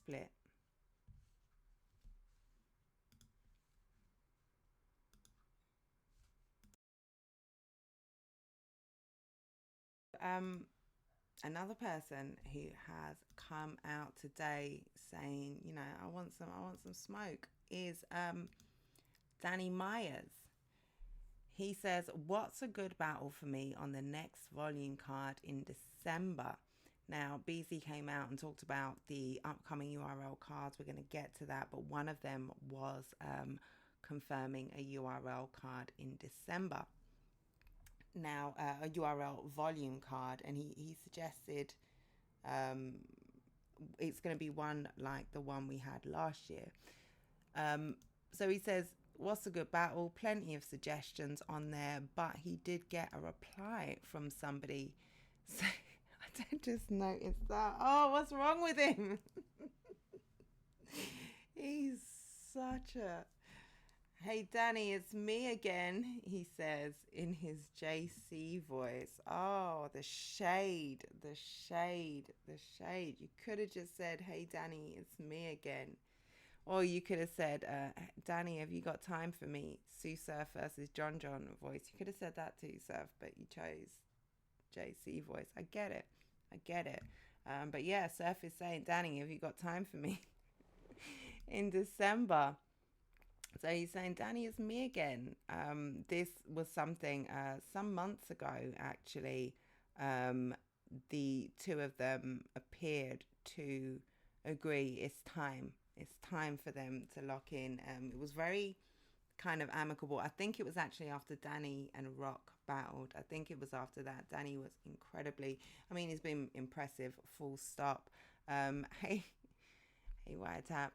split. Another person who has come out today saying, I want some smoke is Danny Myers. He says, what's a good battle for me on the next volume card in December? Now, BZ came out and talked about the upcoming URL cards. We're going to get to that, but one of them was confirming a URL card in December. Now, a URL volume card, and he suggested it's going to be one like the one we had last year. So he says, what's a good battle? Plenty of suggestions on there, but he did get a reply from somebody. So I just noticed that. Oh, what's wrong with him? He's such a... Hey, Danny, it's me again, he says in his JC voice. Oh, the shade, the shade, the shade. You could have just said, hey, Danny, it's me again. Or you could have said, Danny, have you got time for me? Sue Surf versus John voice. You could have said that too, Surf, but you chose JC voice. I get it. But yeah, Surf is saying, Danny, have you got time for me? In December. So he's saying, Danny, it's me again. This was something some months ago, actually. The two of them appeared to agree it's time. It's time for them to lock in. It was very kind of amicable. I think it was actually after Danny and Rock battled. I think it was after that. Danny was incredibly... I mean, he's been impressive, full stop. Hey, Wiretap.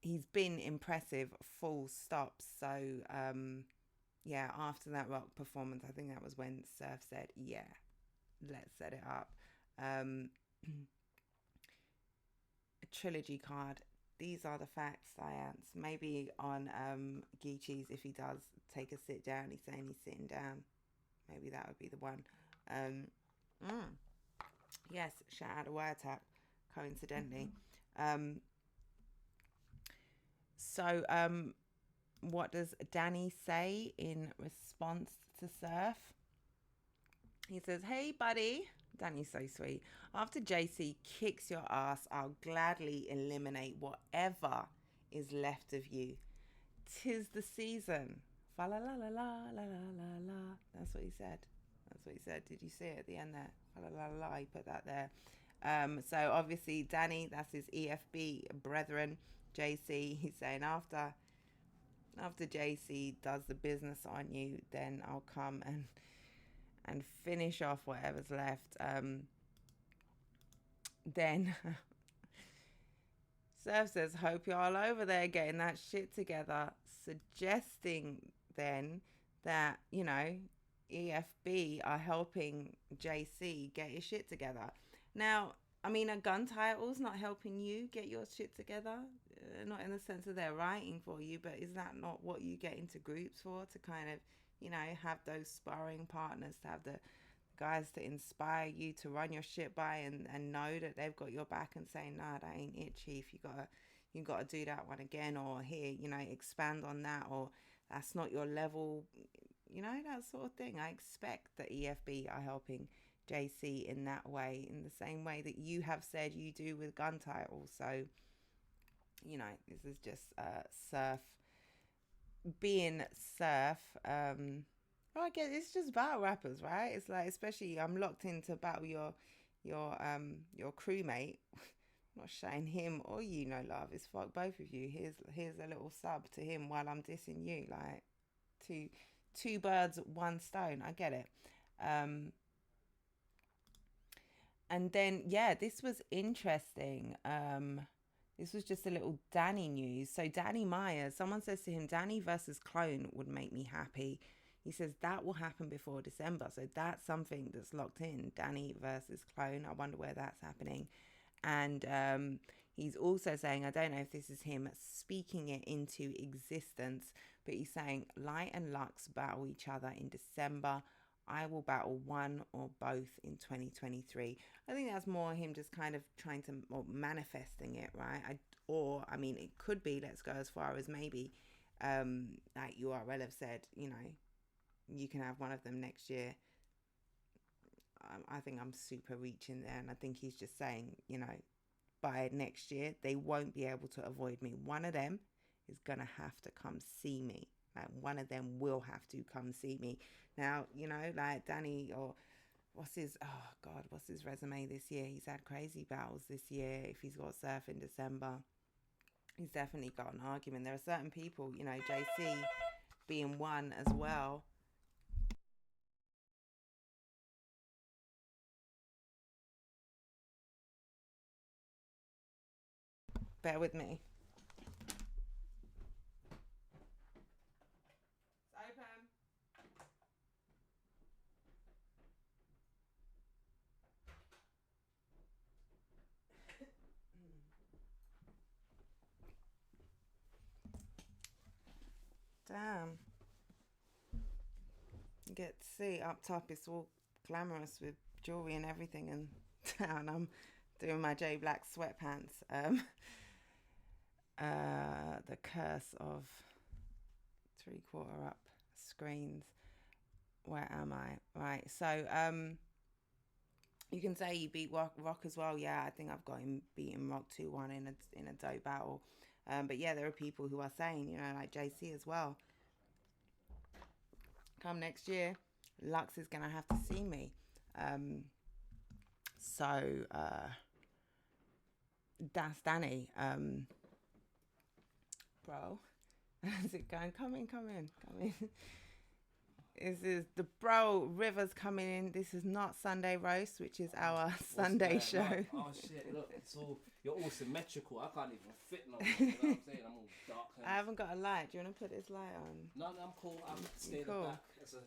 He's been impressive, full stop. So, yeah, after that Rock performance, I think that was when Surf said, yeah, let's set it up. A trilogy card. These are the facts, science. Maybe on Geechees, if he does take a sit down, he's saying he's sitting down. Maybe that would be the one. Yes, shout out to Wiretap, coincidentally. So, what does Danny say in response to Surf? He says, hey, buddy. Danny's so sweet. After JC kicks your ass, I'll gladly eliminate whatever is left of you. 'Tis the season. Fa la la la la la la la. That's what he said. Did you see it at the end there? Fa la la la. He put that there. So obviously Danny, that's his EFB brethren. JC, he's saying after JC does the business on you, then I'll come and finish off whatever's left. Then Surf says, hope you're all over there getting that shit together, suggesting then that, EFB are helping JC get his shit together. Now, I mean, are gun titles not helping you get your shit together? Not in the sense that they're writing for you, but is that not what you get into groups for? To kind of, have those sparring partners, to have the guys to inspire you to run your shit by and know that they've got your back and saying, nah, that ain't it, chief. You gotta do that one again, or here, expand on that, or that's not your level, that sort of thing. I expect that EFB are helping JC in that way, in the same way that you have said you do with gun titles. So, this is just Surf being Surf. I guess it's just battle rappers, right? It's like, especially I'm locked into battle your crewmate. Not showing him or you no love. It's fuck both of you. Here's a little sub to him while I'm dissing you. Like two birds, one stone. I get it. And then this was interesting. This was just a little Danny news. So Danny Myers, someone says to him, Danny versus Clone would make me happy. He says that will happen before December. So that's something that's locked in. Danny versus Clone. I wonder where that's happening. And he's also saying, I don't know if this is him speaking it into existence, but he's saying Light and Lux battle each other in December. I will battle one or both in 2023. I think that's more him just kind of trying to, or manifesting it, right? I mean, it could be, let's go as far as maybe, like URL have said, you know, you can have one of them next year. I think I'm super reaching there, and I think he's just saying, you know, by next year, they won't be able to avoid me. One of them is going to have to come see me. Like, one of them will have to come see me. Now, you know, like Danny, or what's his resume this year? He's had crazy battles this year. If he's got Surf in December, he's definitely got an argument. There are certain people, you know, JC being one as well. Bear with me. It's open. Damn. You get to see up top, it's all glamorous with jewelry and everything, and down I'm doing my J Black sweatpants. The curse of 3/4 up screens. Where am I? Right. So you can say you beat Rock as well. Yeah, I think I've got him beating Rock 2-1 in a dope battle. But yeah, there are people who are saying, you know, like JC as well. Come next year, Lux is gonna have to see me. So that's Danny. Bro, how's it going? Come in. This is the bro Rivers coming in. This is not Sunday Roast, which is our Sunday show. Like, oh shit! Look, you're all symmetrical. I can't even fit no more. You know what I'm saying? I'm all dark. I haven't got a light. Do you want to put this light on? No, I'm cool. I'm staying cool. Back as a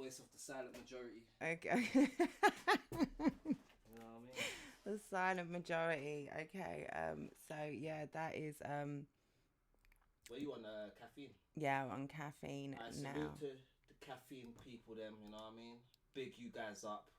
voice of the silent majority. Okay. You know what I mean? The silent majority. Okay. So yeah, that is Were you on caffeine? Yeah, I'm on caffeine now. Salute to the caffeine people, them. You know what I mean? Big you guys up.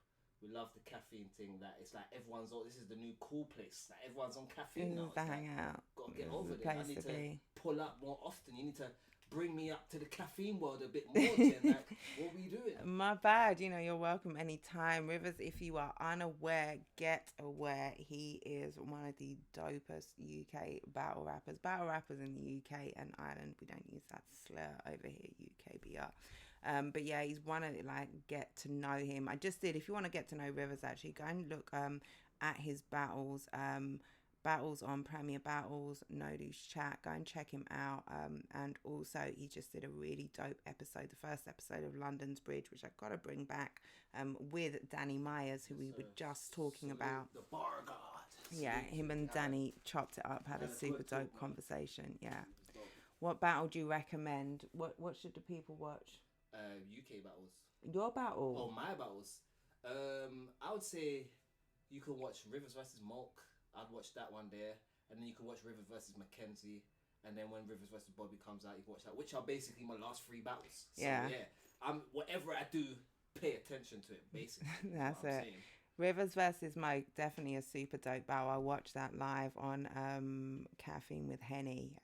We love the caffeine thing. That it's like everyone's on. This is the new cool place. Like everyone's on caffeine now. The hangout. Gotta get over it. I need to pull up more often. You need to bring me up to the caffeine world a bit more. Jen. Like, what were you doing? My bad. You know, you're welcome anytime. Rivers, if you are unaware, get aware. He is one of the dopest UK battle rappers. Battle rappers in the UK and Ireland. We don't use that slur over here, UKBR. But yeah, he's one of, like, get to know him. I just did. If you want to get to know Rivers, actually, go and look at his battles. Battles on Premier Battles, No Douche Chat. Go and check him out. And also, he just did a really dope episode, the first episode of London's Bridge, which I've got to bring back, with Danny Myers, who we were just talking about. The bar god. Yeah, him and Danny chopped it up, had a super dope conversation. Yeah. What battle do you recommend? What should the people watch? UK battles. Your battle? Oh, my battles. I would say you can watch Rivers versus Mulk. I'd watch that one there, and then you can watch Rivers versus Mackenzie, and then when Rivers versus Bobby comes out, you can watch that, which are basically my last 3 battles. So, yeah. Whatever I do, pay attention to it. Basically, that's it. Saying. Rivers versus Moke, definitely a super dope battle. I watched that live on Caffeine with Henny.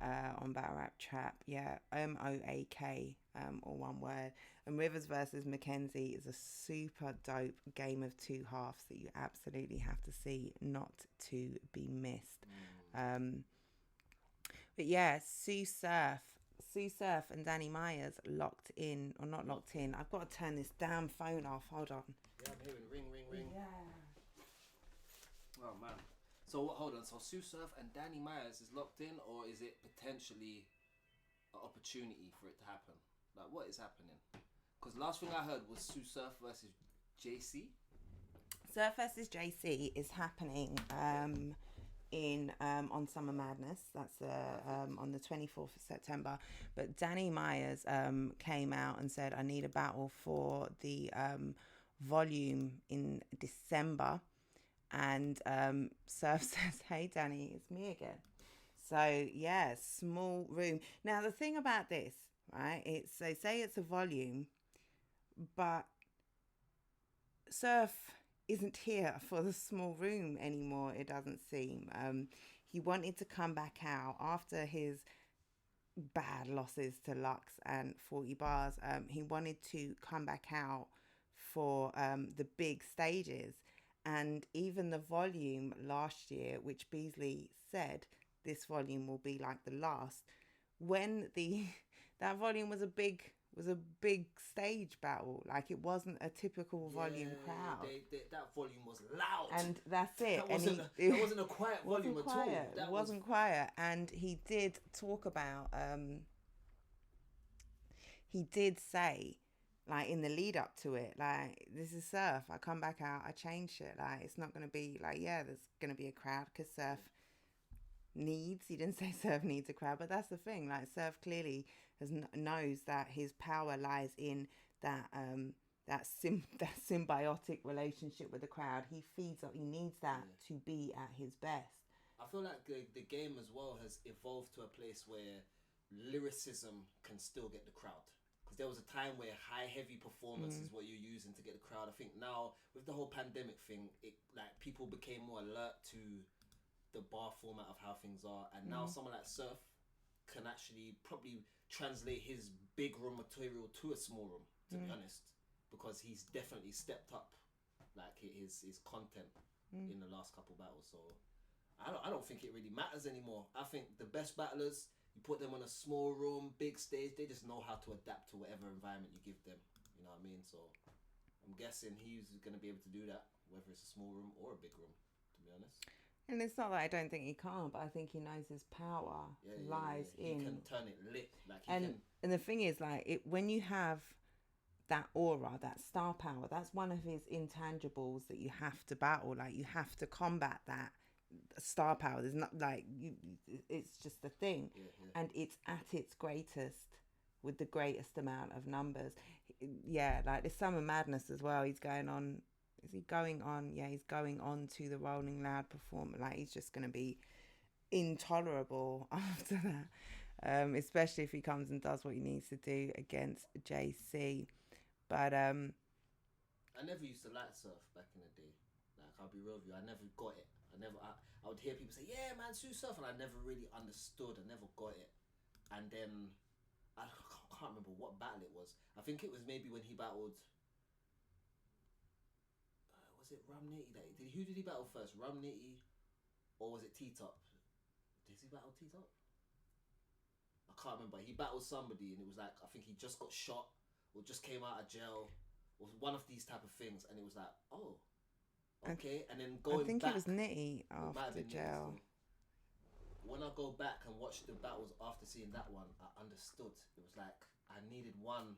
On Battle Rap Trap, yeah, MOAK, all one word. And Rivers versus Mackenzie is a super dope game of 2 halves that you absolutely have to see, not to be missed. But yeah, Sue Surf and Danny Myers locked in, or not locked in. I've got to turn this damn phone off. Hold on. Yeah, I'm hearing ring. Yeah. Oh man. So hold on. So Sue Surf and Danny Myers is locked in, or is it potentially an opportunity for it to happen? Like, what is happening? Because last thing I heard was Sue Surf versus JC. Surf versus JC is happening on Summer Madness. That's on the 24th of September. But Danny Myers came out and said, I need a battle for the volume in December. And Surf says, hey Danny, it's me again. So yeah, small room. Now the thing about this, right, it's, they say it's a volume, but Surf isn't here for the small room anymore, it doesn't seem. He wanted to come back out after his bad losses to Lux and 40 bars. He wanted to come back out for the big stages. And even the volume last year, which Beasley said this volume will be like the last, when the that volume was a big stage battle. Like, it wasn't a typical volume crowd. That volume was loud. And that's it. That wasn't a quiet volume at all. It wasn't quiet. And he did talk about, he did say, like, in the lead up to it, like, this is Surf. I come back out, I change shit. Like, it's not going to be like, yeah, there's going to be a crowd because Surf he didn't say Surf needs a crowd, but that's the thing. Like, Surf clearly knows that his power lies in that symbiotic relationship with the crowd. He feeds up. He needs that to be at his best. I feel like the game as well has evolved to a place where lyricism can still get the crowd. Because there was a time where high heavy performance is what you're using to get the crowd. I think now with the whole pandemic thing, people became more alert to the bar format of how things are, and now someone like Surf can actually probably translate his big room material to a small room, to be honest, because he's definitely stepped up like his content in the last couple battles. So I don't think it really matters anymore. I think the best battlers, you put them on a small room, big stage, they just know how to adapt to whatever environment you give them. You know what I mean? So I'm guessing he's going to be able to do that, whether it's a small room or a big room, to be honest. And it's not that I don't think he can't, but I think he knows his power lies in. He can turn it lit. And the thing is, like, when you have that aura, that star power, that's one of his intangibles that you have to battle. Like, you have to combat that star power. There's not it's just a thing, and it's at its greatest with the greatest amount of numbers. Yeah, like the Summer Madness as well. He's going on. Is he going on? Yeah, he's going on to the Rolling Loud performance. Like, he's just going to be intolerable after that, especially if he comes and does what he needs to do against JC. But I never used to like Surf back in the day. Like, I'll be real with you, I never got it. I would hear people say, yeah, man, Sue Surf, and I never really understood. I never got it. And then I can't remember what battle it was. I think it was maybe when he battled. Was it Rum Nitty? Who did he battle first? Rum Nitty, or was it T-Top? Did he battle T-Top? I can't remember. He battled somebody, and it was like, I think he just got shot or just came out of jail, or one of these type of things, and it was like, oh, okay. And then going back, I think it was Nitty after jail. When I go back and watch the battles after seeing that one, I understood. It was like I needed one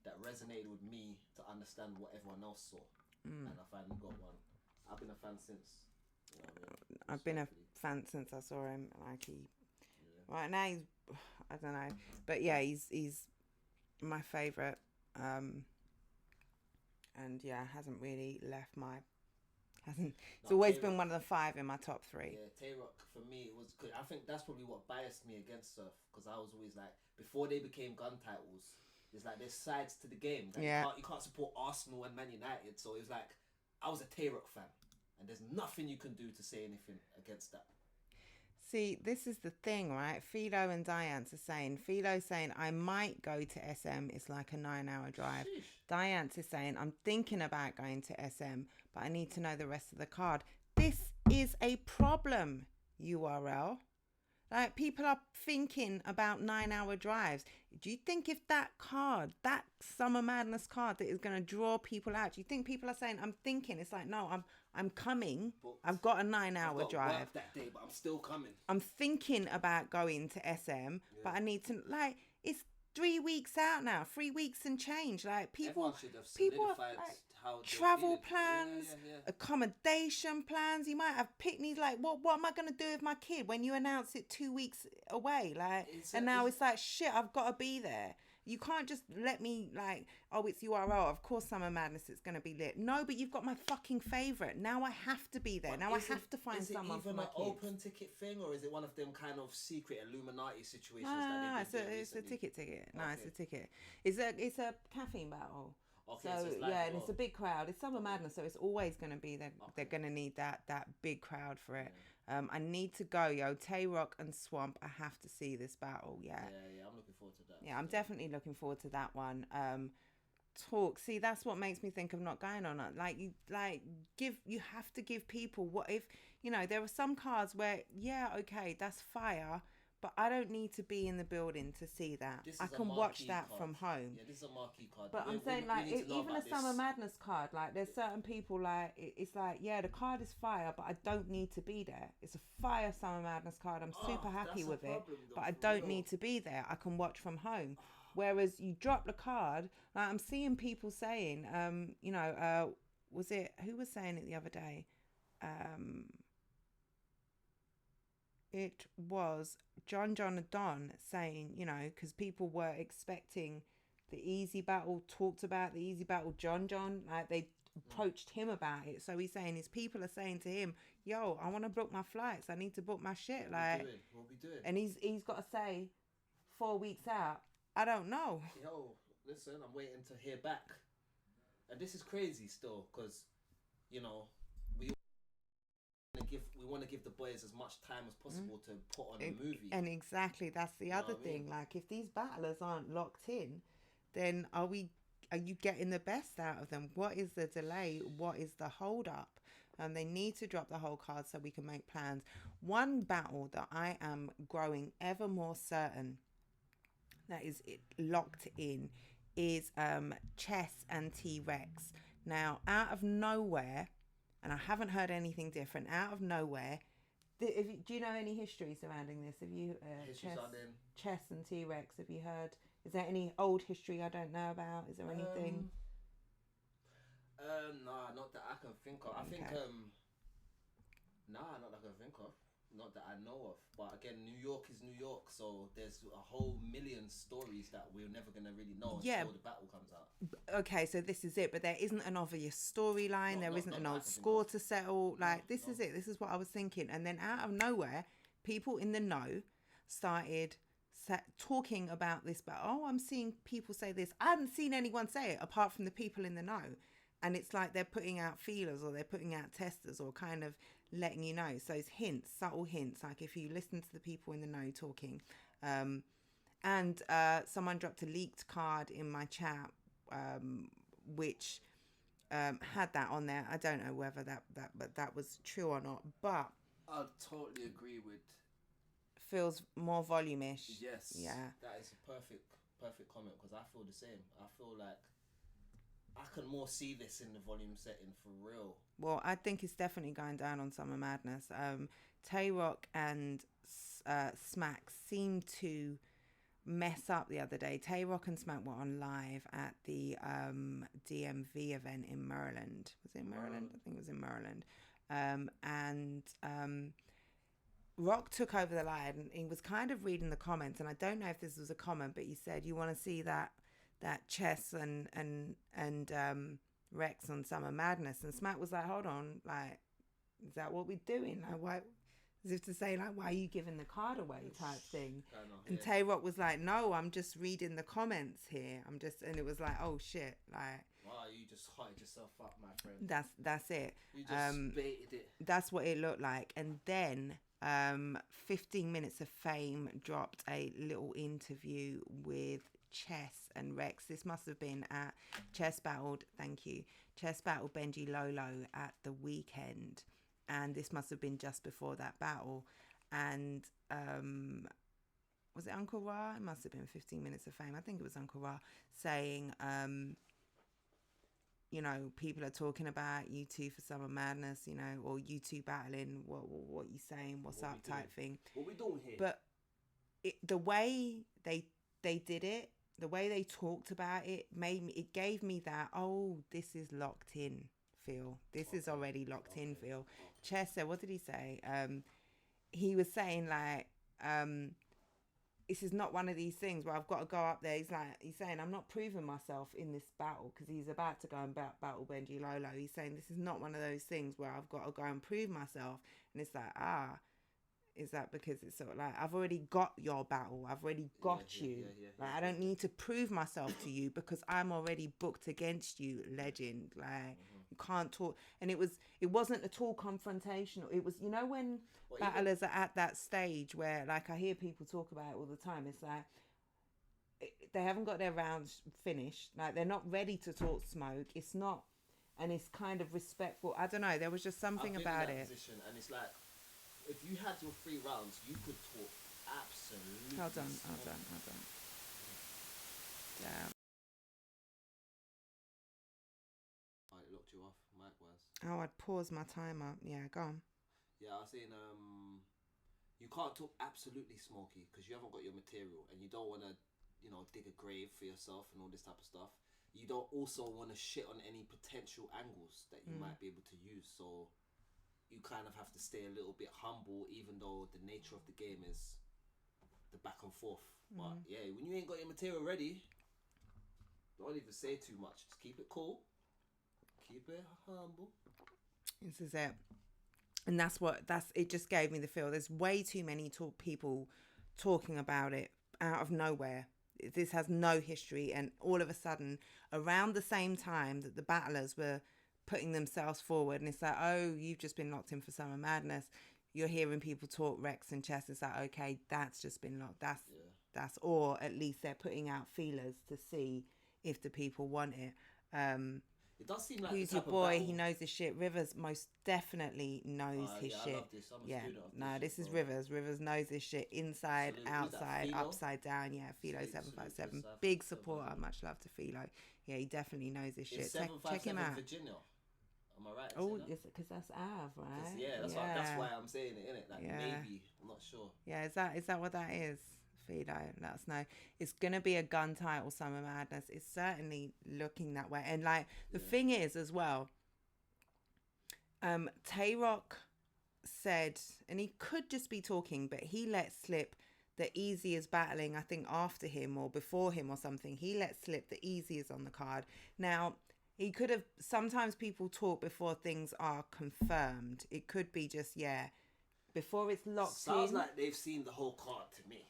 that resonated with me to understand what everyone else saw. And I finally got one. I've been a fan since. You know what I mean? I've been a fan since I saw him. Like, right now he's, I don't know, but yeah, he's my favourite. And yeah, hasn't really left my. It's always been one of the 5 in my top 3. Yeah, Tay-Rock for me was good. I think that's probably what biased me against Surf, because I was always like, before they became gun titles, it's like there's sides to the game. Like, you can't support Arsenal and Man United. So it was like, I was a Tay-Rock fan, and there's nothing you can do to say anything against that. See, this is the thing, right? Philo and Diance are saying, Philo's saying, I might go to SM. It's like a 9-hour drive. Sheesh. Diance is saying, I'm thinking about going to SM, but I need to know the rest of the card. This is a problem, URL. Like, people are thinking about 9-hour drives. Do you think if that card, that Summer Madness card that is going to draw people out, do you think people are saying, I'm thinking? It's like, no, I'm coming. Booked. I've got a 9-hour drive. Work that day, but I'm still coming. I'm thinking about going to SM, but I need to, like, it's 3 weeks out now, 3 weeks and change. Like, people have, like, travel plans, accommodation plans. You might have picnics. Like, what am I going to do with my kid when you announce it 2 weeks away? Like, now it's like, shit, I've got to be there. You can't just let me, like, oh, it's URL. Of course, Summer Madness, it's going to be lit. No, but you've got my fucking favourite. Now I have to be there. But now I have to find someone for my kids. Is it even an open ticket thing, or is it one of them kind of secret Illuminati situations? No, it's a ticket. No, it's a ticket. It's a caffeine battle. Okay, So so it's live yeah, as and it's well. a big crowd. It's Summer Okay. Madness, so it's always going to be they're Okay. going to need that big crowd for it. Yeah. I need to go, yo. Tay Rock and Swamp. I have to see this battle. Yeah, Yeah, I'm looking forward to that. yeah. I'm Still. definitely looking forward to that one. Talk. See, that's what makes me think of not going on it. You have to give people what if there are some cards where yeah, okay, that's fire, but I don't need to be in the building to see that. This I is a can watch marquee that card. from home. Yeah, this is a marquee card. But I'm We saying like need to know even a about Summer this. Madness card, like there's certain people like it's like yeah, the card is fire, but I don't need to be there. It's a fire Summer Madness card. I'm super happy That's a with it, problem, though, but I for don't real. need to be there. I can watch from home. Whereas you drop the card, like I'm seeing people saying, was it who was saying it the other day? It was John and Don saying, because people were expecting the easy battle, talked about the easy battle, John, like they approached him about it. So he's saying his people are saying to him, yo, I want to book my flights. I need to book my shit. What we doing? And he's got to say 4 weeks out, I don't know. Yo, listen, I'm waiting to hear back. And this is crazy still, because, we want to give the boys as much time as possible to put on a movie. And exactly, that's the other what I mean? thing. Like, if these battlers aren't locked in, then are you getting the best out of them? What is the delay? What is the hold up? And they need to drop the whole card so we can make plans. One battle that I am growing ever more certain that is locked in is Chess and T-Rex. Now, out of nowhere, and I haven't heard anything different, out of nowhere, do you know any history surrounding this? Have you Chess and T-Rex? Have you heard? Is there any old history I don't know about? Is there anything? Nah, not that I can think of. I think nah, not that I can think of. Not that I know of. But again, New York is New York, so there's a whole million stories that we're never gonna really know until the battle comes out. Okay, so this is it, but there isn't an obvious storyline. There isn't an old score to settle. Like this is it. This is what I was thinking. And then out of nowhere, people in the know started talking about this. But I'm seeing people say this. I haven't seen anyone say it apart from the people in the know. And it's like they're putting out feelers or they're putting out testers or kind of letting you know. So it's hints, subtle hints. Like if you listen to the people in the know talking. And someone dropped a leaked card in my chat, which had that on there. I don't know whether that was true or not, but I totally agree with. Feels more volume-ish. Yes. Yeah. That is a perfect comment because I feel the same. I feel like I can more see this in the volume setting for real. Well, I think it's definitely going down on Summer Madness. Tay Rock and Smack seem to mess up the other day. Tay Rock and Smack were on live at the DMV event in Maryland. Was it in Maryland? I think it was in Maryland. And Rock took over the live and he was kind of reading the comments. And I don't know if this was a comment, but he said, "You want to see that Chess and Rex on Summer Madness?" And Smack was like, "Hold on, like, is that what we're doing? Like, why?" As if to say, like, "Why are you giving the card away?" type thing. And Tay Rock was like, "No, I'm just reading the comments here. And it was like, "Oh shit!" Like, wow, you just hyped yourself up, my friend. That's it. You just baited it. That's what it looked like. And then 15 Minutes of Fame dropped a little interview with Chess and Rex. This must have been at Chess battled Benji Lolo at the weekend, and this must have been just before that battle. And was it Uncle Ra? It must have been 15 Minutes of Fame. I think it was Uncle Ra saying people are talking about you two for Summer Madness, or you two battling, what you saying, what's up type thing. What we doing here? But the way they did it, the way they talked about it, it gave me that, this is locked in feel. This is already locked in feel. Chess said, what did he say? He was saying like, this is not one of these things where I've got to go up there. He's saying, I'm not proving myself in this battle because he's about to go and battle Benji Lolo. He's saying this is not one of those things where I've got to go and prove myself. And it's like, Is that because it's sort of like, I've already got your battle, I've already got you. I don't need to prove myself to you because I'm already booked against you, legend. Like, you can't talk. And it wasn't at all confrontational. It was, when battlers are at that stage where, like, I hear people talk about it all the time. It's like, they haven't got their rounds finished. Like, they're not ready to talk smoke. It's not, and it's kind of respectful. I don't know. There was just something about it. Position, and it's like, if you had your 3 rounds, you could talk absolutely. Hold on. Damn. Oh, it locked you off, mic-wise. Oh, I'd pause my timer. Yeah, go on. Yeah, I was saying, you can't talk absolutely smoky because you haven't got your material, and you don't want to, dig a grave for yourself and all this type of stuff. You don't also want to shit on any potential angles that you might be able to use. So you kind of have to stay a little bit humble, even though the nature of the game is the back and forth. But yeah, when you ain't got your material ready, don't even say too much. Just keep it cool, keep it humble. This is it. And it just gave me the feel. There's way too many people talking about it out of nowhere. This has no history, and all of a sudden, around the same time that the battlers were putting themselves forward, and it's like, oh, you've just been locked in for Summer Madness. You're hearing people talk Rex and Chess. It's like, okay, that's just been locked. That's, or at least they're putting out feelers to see if the people want it. It does seem like who's your boy? He knows his shit. Rivers most definitely knows his shit. I love this. This is Rivers. Rivers knows his shit inside, outside, upside down. Yeah, Philo 757. Big supporter. Much love to Philo. Yeah, he definitely knows his shit. Check him out. Virginia. Am I right? Oh, yes, because that's Av, right? Yeah, that's why I'm saying it, innit? Like, maybe. I'm not sure. Yeah, is that what that is? Philo, let us know. It's gonna be a gun title, Summer Madness. It's certainly looking that way. And like the thing is as well, Tay-Rock said, and he could just be talking, but he let slip that Easy is battling, I think after him or before him or something. He let slip that Easy is on the card. Now, he could have, sometimes people talk before things are confirmed. It could be just, before it's locked Sounds like they've seen the whole card to me.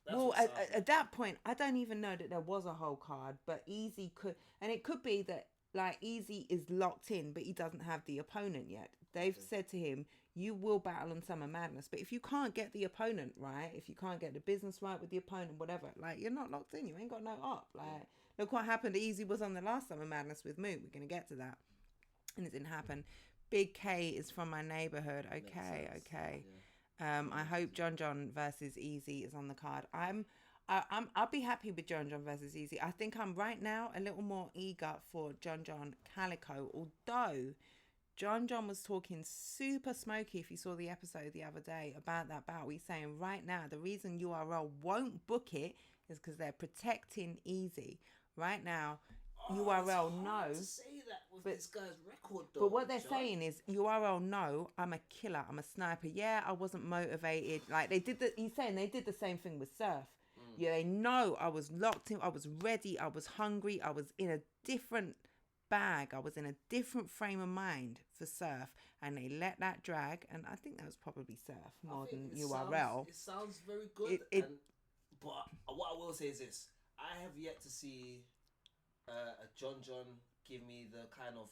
Well, at that point, I don't even know that there was a whole card, but Easy could, and it could be that like Easy is locked in, but he doesn't have the opponent yet. They've said to him, you will battle on Summer Madness, but if you can't get the opponent right, if you can't get the business right with the opponent, whatever, like you're not locked in, you ain't got no up. Like, look what happened. Easy was on the last Summer Madness with Moot. We're gonna get to that, and it didn't happen. Big K is from my neighborhood. Okay. I hope John versus Easy is on the card. I'll be happy with John versus Easy. I think I'm right now a little more eager for John Calico, although John was talking super smoky, if you saw the episode the other day, about that battle. He's saying right now the reason URL won't book it is because they're protecting Easy. Right now, URL knows. To say that with this guy's record, though. But what they're saying is URL know I'm a killer, I'm a sniper. Yeah, I wasn't motivated. Like he's saying they did the same thing with Surf. Yeah, they know I was locked in, I was ready, I was hungry, I was in a different bag, I was in a different frame of mind for Surf, and they let that drag, and I think that was probably Surf more than URL. It sounds very good, but what I will say is this: I have yet to see a John give me the kind of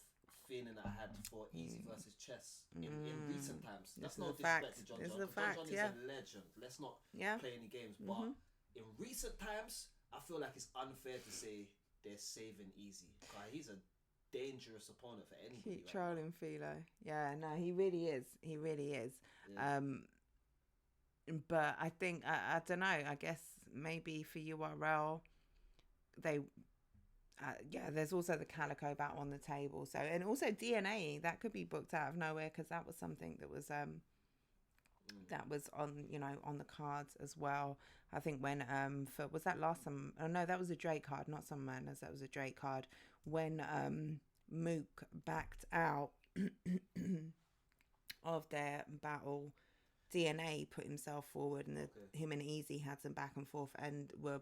feeling that I had for Easy versus Chess in recent times. That's no disrespect to John. John is a legend. Let's not play any games. But in recent times, I feel like it's unfair to say they're saving Easy. He's a dangerous opponent for anybody. Keep trolling Philo. Yeah, no, he really is. He really is. Yeah. But I think, I don't know, I guess maybe for URL, they... there's also the Calico battle on the table. So, and also DNA that could be booked out of nowhere because that was something that was that was on on the cards as well. I think when was that last time? Oh no, that was a Drake card, not Summer Madness. That was a Drake card when Mook backed out of their battle. DNA put himself forward, and him and Easy had some back and forth, and were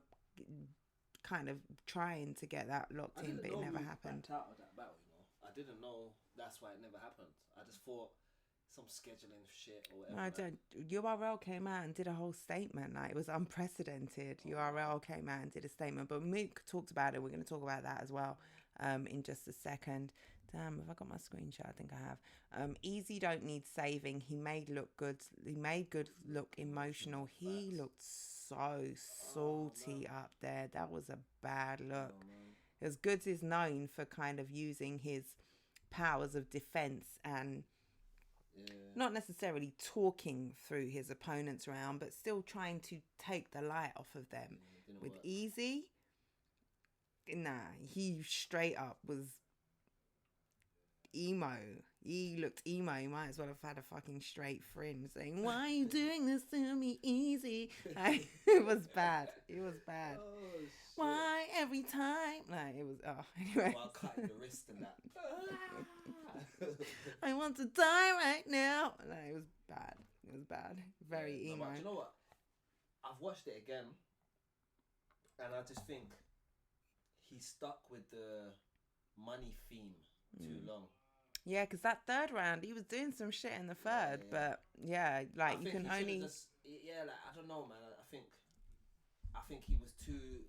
kind of trying to get that locked in, but it never happened. Out of that battle, I didn't know that's why it never happened. I just thought some scheduling shit or No, whatever. I like. don't. URL came out and did a whole statement. Like, it was unprecedented. URL came out and did a statement. But Mook talked about it. We're going to talk about that as well in just a second. Damn, have I got my screenshot? I think I have. Easy don't need saving. He made look good. He made good look emotional. He looked so salty up there. That was a bad look. As Goods is known for kind of using his powers of defense and not necessarily talking through his opponents around, but still trying to take the light off of them. With Easy, nah, he straight up was emo. He looked emo. He might as well have had a fucking straight fringe saying, "Why are you doing this to me, Easy?" Like, it was bad. It was bad. Oh, shit. Why every time? Like, it was, anyway. While cutting the wrist and that. I want to die right now. No, it was bad. It was bad. Very emo. But you know what? I've watched it again, and I just think he stuck with the money theme too long. Yeah, because that third round, he was doing some shit in the third, but yeah, like you can only. Like I don't know, man. I think he was too.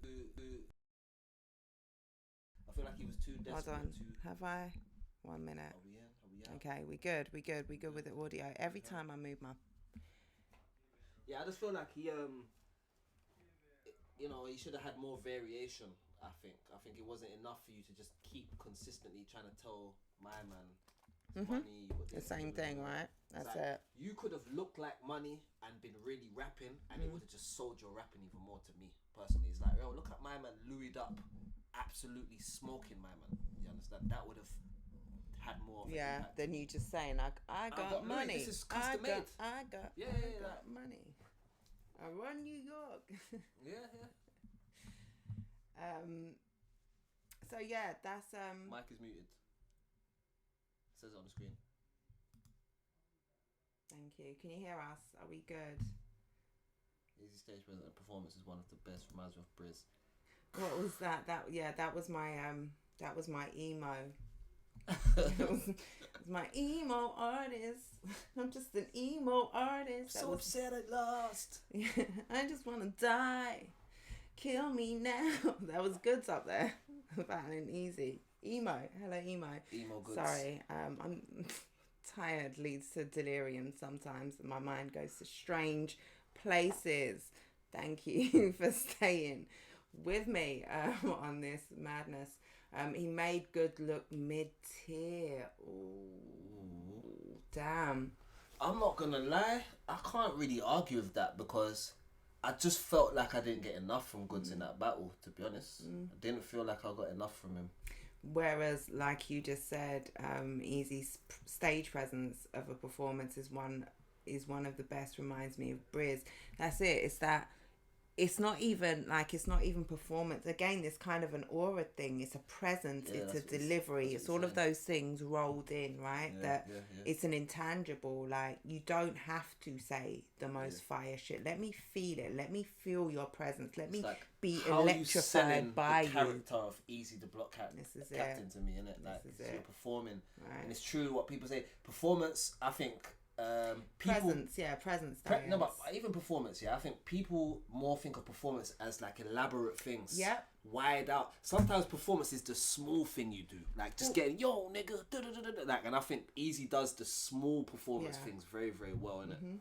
I feel like he was too desperate. Hold on. Have I? 1 minute. Are we in? Okay, we good. We good with the audio. Every time I move my. Yeah, I just feel like he he should have had more variation. I think it wasn't enough for you to just keep consistently trying to tell my man money. The same thing, right? That's like, it. You could have looked like money and been really rapping, and it would have just sold your rapping even more to me personally. It's like, yo, look at my man, Louis'd up, absolutely smoking my man. You understand? That would have had more. Of an impact. Then you just saying, I got money. This is custom made. I got money. I run New York. Yeah. So yeah, that's Mic is muted. It says it on the screen. Thank you. Can you hear us? Are we good? Easy stage present performance is one of the best. Reminds me of Briz. What was that? That was my emo. It was my emo artist. I'm just an emo artist. So upset I lost. I just want to die. Kill me now. That was Goods up there. Battling Easy. Emo. Hello, emo. Emo Goods. Sorry. I'm tired leads to delirium sometimes. My mind goes to strange places. Thank you for staying with me on this madness. He made good look mid-tier. Ooh, damn. I'm not gonna lie, I can't really argue with that because I just felt like I didn't get enough from Goods in that battle, to be honest. I didn't feel like I got enough from him. Whereas, like you just said, Easy's stage presence of a performance is one of the best. Reminds me of Briz. That's it. It's not even performance. Again, this kind of an aura thing. It's a presence. Yeah, it's a delivery. It's all of those things rolled in, right? Yeah. It's an intangible. Like, you don't have to say the most fire shit. Let me feel it. Let me feel your presence. Let me be electrified by you. The character of Easy the Block Captain to me, innit? Like, you're performing, right. And it's true what people say. Performance, I think. Presence. But even performance, I think people more think of performance as like elaborate things. Yeah. Wide out. Sometimes performance is the small thing you do, like just getting yo nigga, like, and I think Easy does the small performance things very, very well, innit?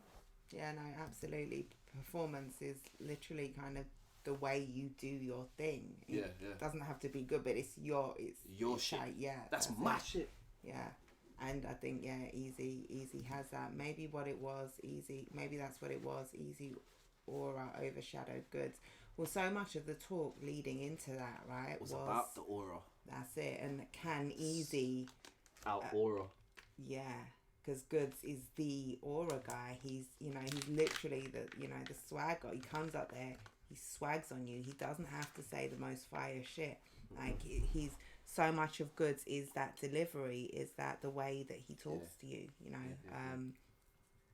Yeah, no, absolutely. Performance is literally kind of the way you do your thing. It doesn't have to be good, but it's your shit. That's my shit. Yeah. And I think, Easy has that. Maybe what it was, maybe that's what it was. Easy aura overshadowed Goods. Well, so much of the talk leading into that, right, was about the aura. That's it. And can Easy out aura. Yeah, because Goods is the aura guy. He's literally the swag guy. He comes up there, he swags on you. He doesn't have to say the most fire shit. Like, he's... So much of Goods is that delivery, is that the way that he talks to you,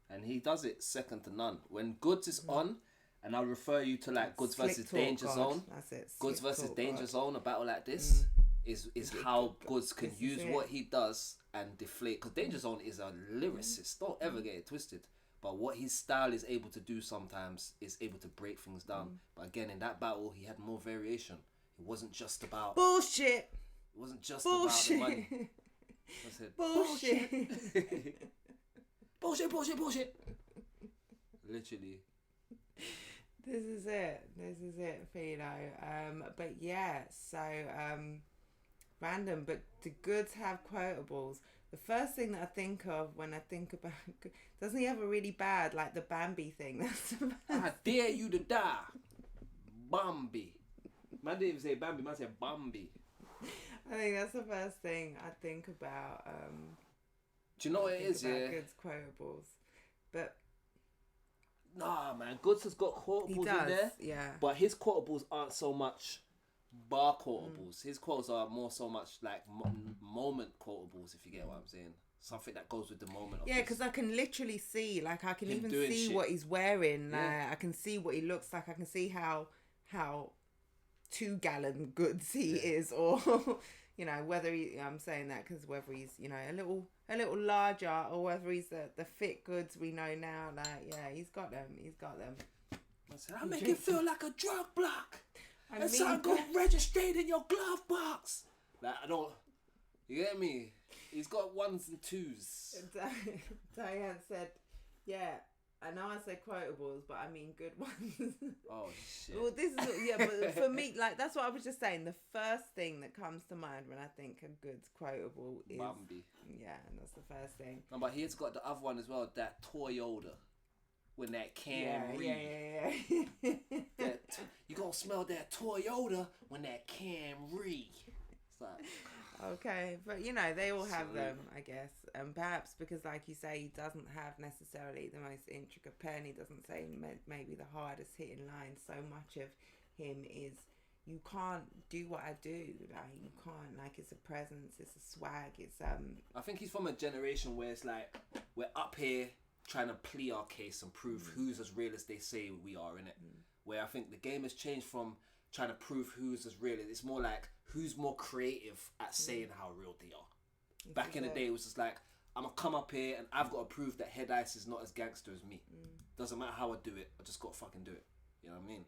And he does it second to none. When Goods is on, and I'll refer you to like Goods versus Danger Zone. That's it. Goods versus Danger Zone, a battle like this. is how Goods can This is use it. what he does and deflate. Because Danger Zone is a lyricist. Don't ever get it twisted. But what his style is able to do sometimes is able to break things down. But again, in that battle, he had more variation. It wasn't just about Bullshit. It wasn't just Bullshit. about the money. I said Bullshit. bullshit. Literally. This is it, Philo. But yeah, so random, but do Goods have quotables? The first thing that I think of when I think about, doesn't he have a really bad, like the Bambi thing? That's the I dare you to die, Bambi. Man didn't even say Bambi, man said Bambi. I think that's the first thing I think about. Do you know what it is, yeah? Goods quotables, but nah, man, Goods has got quotables in there, yeah. but his quotables aren't so much bar quotables. His quotes are more so much like moment quotables, if you get what I'm saying. Something that goes with the moment. Yeah, because I can literally see, like, I can him even doing see shit. what he's wearing. Yeah. I can see what he looks like. I can see how 2-gallon goods he is, or you know, whether I'm saying that because whether he's, you know, a little larger, or whether he's the fit goods we know now. Like, yeah, he's got them. I said, I make it feel like a drug block. I And something got registered in your glove box. Like, I don't. You get me? He's got ones and twos. Diane said, yeah, I know I said quotables, but I mean good ones. Oh, shit. Well, this is, yeah, but for me, like, that's what I was just saying. The first thing that comes to mind when I think a Goods quotable is Bambi. Yeah, and that's the first thing. No, but he's got the other one as well, that Toyota. When that Camry. Yeah. You gonna smell that Toyota when that Camry. It's like, Okay, but you know, they all have Salute. them, I guess. And perhaps because, like you say, he doesn't have necessarily the most intricate pen. He doesn't say maybe the hardest hitting line. So much of him is, you can't do what I do. Like, you can't, like, it's a presence, it's a swag, it's I think he's from a generation where it's like, we're up here trying to plead our case and prove who's as real as they say we are, innit? Where I think the game has changed from trying to prove who's as real. It's more like who's more creative at saying how real they are. Back in the day, it was just like, I'm gonna come up here and I've got to prove that Head Ice is not as gangster as me. Doesn't matter how I do it, I just gotta fucking do it. You know what I mean?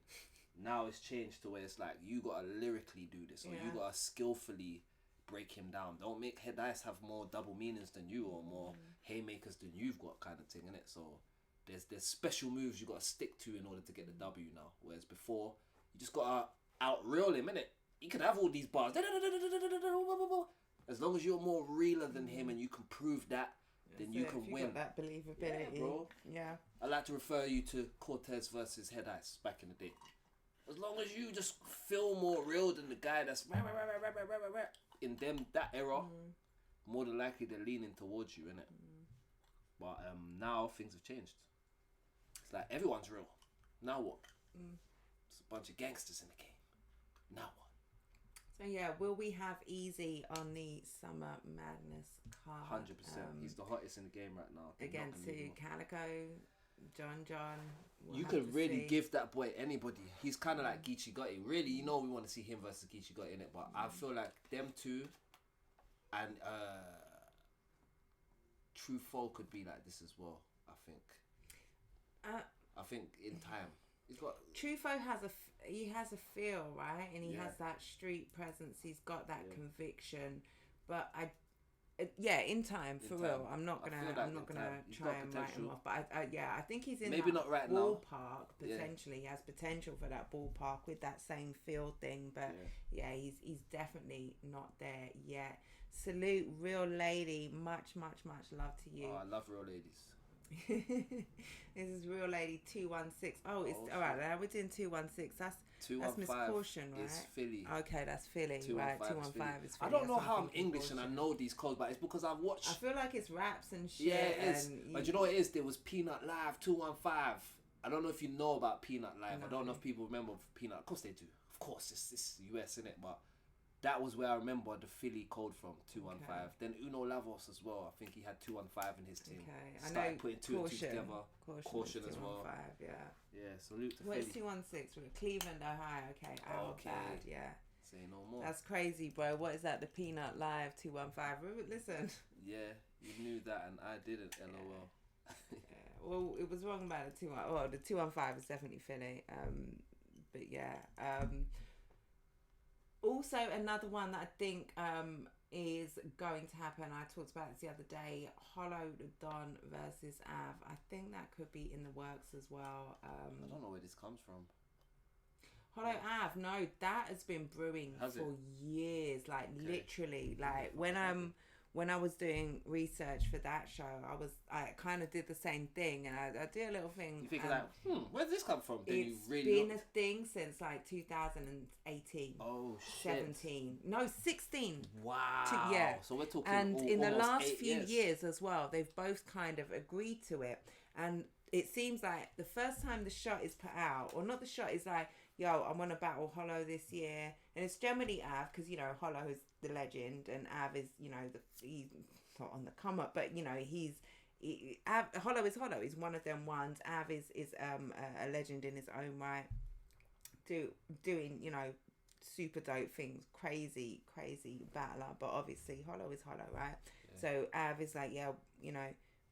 Now it's changed to where it's like, you gotta lyrically do this, or you gotta skillfully break him down. Don't make Head Ice have more double meanings than you, or more haymakers than you've got, kind of thing, innit? So there's special moves you gotta stick to in order to get the W now. Whereas before, you just gotta out-real him, innit? He could have all these bars. As long as you're more realer than him and you can prove that, then you can win. Got that believability. Yeah, bro. Yeah. I like to refer you to Cortez versus Head Ice back in the day. As long as you just feel more real than the guy that's in that era, more than likely they're leaning towards you, innit? But now things have changed. It's like everyone's real. Now what? It's a bunch of gangsters in the game. Now what? So yeah, will we have Easy on the Summer Madness card? 100%. He's the hottest in the game right now. Against Calico, John. We'll you have could to really see. give that boy anybody. He's kind of like Geechee Gotti. Really, you know, we want to see him versus Geechee Gotti in it, but I feel like them two and True Foe could be like this as well. I think in time he's got. Trufo has a feel, right, and he has that street presence. He's got that conviction, but in time, for real. I'm not gonna try and write him off, but I think he's in maybe that not right ballpark now. potentially. He has potential for that ballpark with that same feel thing, but he's definitely not there yet. Salute, Real Lady. Much love to you. Oh, I love Real Ladies. This is Real Lady 216. Oh, it's all right. Now we're doing 216. That's Miss Caution, right? It's Philly. Okay, that's Philly. Right, 215 is Philly. I don't know That's how what I'm thinking, English Caution. and I know these codes, but it's because I've watched. I feel like it's raps and shit. Yeah, it is. And But you know what it is? There was Peanut Live 215. I don't know if you know about Peanut Live. No. I don't know if people remember Peanut. Of course they do. Of course, it's US, innit? But that was where I remember the Philly code from, 215. Okay. Then Uno Lavos as well. I think he had 215 in his team. Okay, I Started know putting two and two together. Caution is as well. 215, yeah. Yeah, salute to What's Philly. 216? We're Cleveland, Ohio. Okay, our Okay. bad, yeah. Say no more. That's crazy, bro. What is that? The Peanut Live 215. Listen. Yeah, you knew that and I didn't. LOL. Well, it was wrong about the 215. Well, the 215 is definitely Philly. But yeah. Also, another one that I think is going to happen. I talked about this the other day. Hollow Don versus Av. I think that could be in the works as well. I don't know where this comes from. Hollow Ave, no, that has been brewing for years, like literally. Like when I was doing research for that show, I kind of did the same thing, and I did a little thing. You think where did this come from? It's been a thing since like 2018. Oh shit. 17, no 16. Wow. Yeah. So we're talking. And in the last few years. years as well, they've both kind of agreed to it, and it seems like the first time the shot is put out, or not the shot, is like, yo, I want to battle Hollow this year. And it's generally Av, because, you know, Hollow is the legend, and Av is, you know, he's not on the come up, but, you know, Hollow is Hollow. He's one of them ones. Av is a legend in his own right. Doing, you know, super dope things, crazy battler, but obviously Hollow is Hollow, right? Yeah. So Av is like, yeah, you know,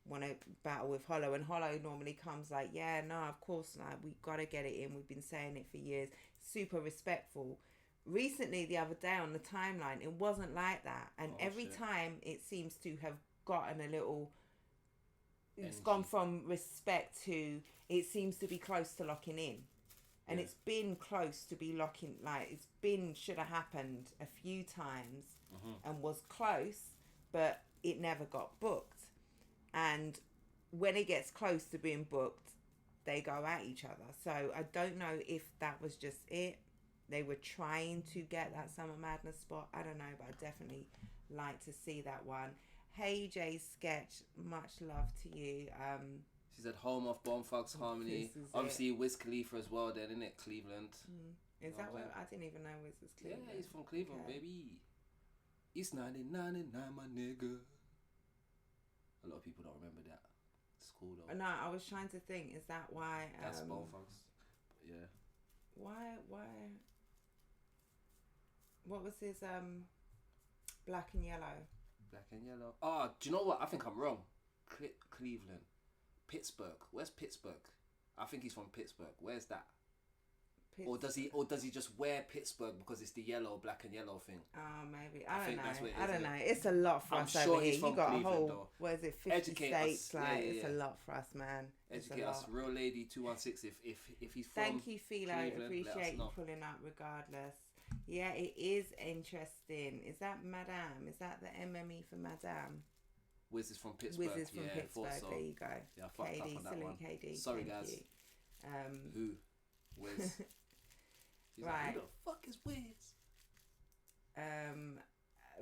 want to battle with Hollow, and Hollow normally comes like, yeah, no, of course, like, we gotta get it in, we've been saying it for years, super respectful. Recently, the other day on the timeline, it wasn't like that, and every time it seems to have gotten a little, it's gone from respect to, it seems to be close to locking in, and it's been close to be locking, like, should have happened a few times, and was close, but it never got booked. And when it gets close to being booked, they go at each other. So I don't know if that was just it. They were trying to get that Summer Madness spot. I don't know, but I definitely like to see that one. Hey Jay Sketch, much love to you. She said home of Bone Thugs Harmony. Obviously Wiz Khalifa as well then, isn't it? Cleveland. Is that where? I didn't even know Wiz was Cleveland. Yeah, he's from Cleveland, baby. It's 99, my nigga. A lot of people don't remember that. It's cool though. No, I was trying to think. Is that why? That's Bone Thugs. Yeah. Why? What was his Black and Yellow? Black and Yellow. Oh, do you know what? I think I'm wrong. Cleveland, Pittsburgh. Where's Pittsburgh? I think he's from Pittsburgh. Where's that? Or does he just wear Pittsburgh because it's the black and yellow thing? Oh, maybe. I don't know. I don't know. It's a lot for us over here. You got Cleveland, a whole, though. what is it, 50 states? Us. Like, it's a lot for us, man. Educate us. Real Lady 216 if he's from Thank you, Philo. Cleveland, appreciate you pulling up regardless. Yeah, it is interesting. Is that Madame? Is that the MME for Madame? Wiz is from Pittsburgh. Wiz is from Pittsburgh. So. There you go. Yeah, I fucked up on that one. KD. Sorry, Thank guys. You. Who? Wiz. He's right. Like, who the fuck is Wiz?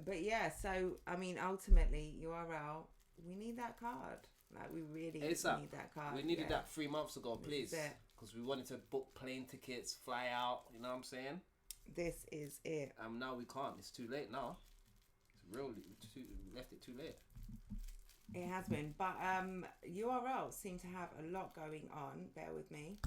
But yeah, so I mean, ultimately, URL, we need that card. Like, we really need that card. We needed that 3 months ago, please, because we wanted to book plane tickets, fly out. You know what I'm saying? This is it. Now we can't. It's too late now. Left it too late. It has been, but URL seem to have a lot going on. Bear with me.